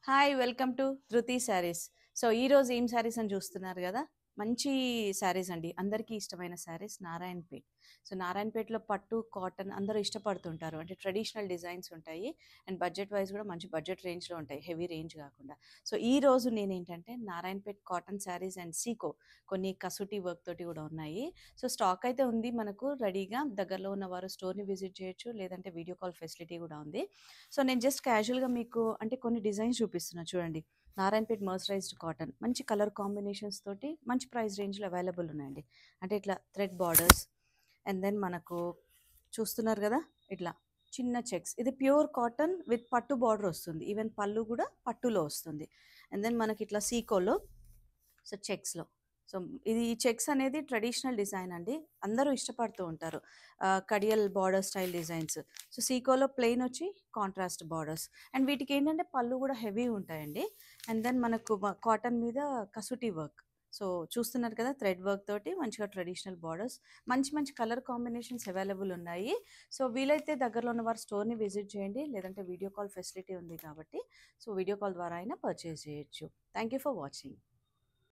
Hi welcome to ధృతి saris. So ఈరోజు ఏం శారీస్ అని చూస్తున్నారు కదా, మంచి శారీస్ అండి. అందరికీ ఇష్టమైన శారీస్ నారాయణపేట్. సో నారాయణపేటలో పట్టు కాటన్ అందరూ ఇష్టపడుతుంటారు, అంటే ట్రెడిషనల్ డిజైన్స్ ఉంటాయి అండ్ బడ్జెట్ వైజ్ కూడా మంచి బడ్జెట్ రేంజ్లో ఉంటాయి, హెవీ రేంజ్ కాకుండా. సో ఈ రోజు నేనేంటంటే నారాయణపేట్ కాటన్ శారీస్ అండ్ సీకో కొన్ని కసూటి వర్క్ తోటి కూడా ఉన్నాయి. సో స్టాక్ అయితే ఉంది మనకు రెడీగా. దగ్గరలో ఉన్న వారు స్టోర్ని విజిట్ చేయొచ్చు, లేదంటే వీడియో కాల్ ఫెసిలిటీ కూడా ఉంది. సో నేను జస్ట్ క్యాజువల్గా మీకు అంటే కొన్ని డిజైన్స్ చూపిస్తున్నా చూడండి. నారాయణపేట్ మర్సరైజ్డ్ కాటన్ మంచి కలర్ కాంబినేషన్స్ తోటి మంచి ప్రైస్ రేంజ్లో అవైలబుల్ ఉన్నాయండి. అంటే ఇట్లా థ్రెడ్ బార్డర్స్ అండ్ దెన్ మనకు చూస్తున్నారు కదా, ఇట్లా చిన్న చెక్స్. ఇది ప్యూర్ కాటన్ విత్ పట్టు బార్డర్ వస్తుంది, ఈవెన్ పళ్ళు కూడా పట్టులో వస్తుంది. అండ్ దెన్ మనకి ఇట్లా సీకోలో, సో చెక్స్లో. సో ఇది చెక్స్ అనేది ట్రెడిషనల్ డిజైన్ అండి, అందరూ ఇష్టపడుతూ ఉంటారు. కడియల్ బార్డర్ స్టైల్ డిజైన్స్. సో సీకోలో ప్లెయిన్ వచ్చి కాంట్రాస్ట్ బార్డర్స్ అండ్ వీటికి ఏంటంటే పళ్ళు కూడా హెవీ ఉంటాయండి. అండ్ దెన్ మనకు కాటన్ మీద కసూటి వర్క్. సో చూస్తున్నారు కదా, థ్రెడ్ వర్క్ తోటి మంచిగా ట్రెడిషనల్ బార్డర్స్, మంచి మంచి కలర్ కాంబినేషన్స్ అవైలబుల్ ఉన్నాయి. సో వీలైతే దగ్గరలో ఉన్న వారు స్టోర్ని విజిట్ చేయండి, లేదంటే వీడియో కాల్ ఫెసిలిటీ ఉంది కాబట్టి సో వీడియో కాల్ ద్వారా అయినా పర్చేస్ చేయొచ్చు. Thank you for watching.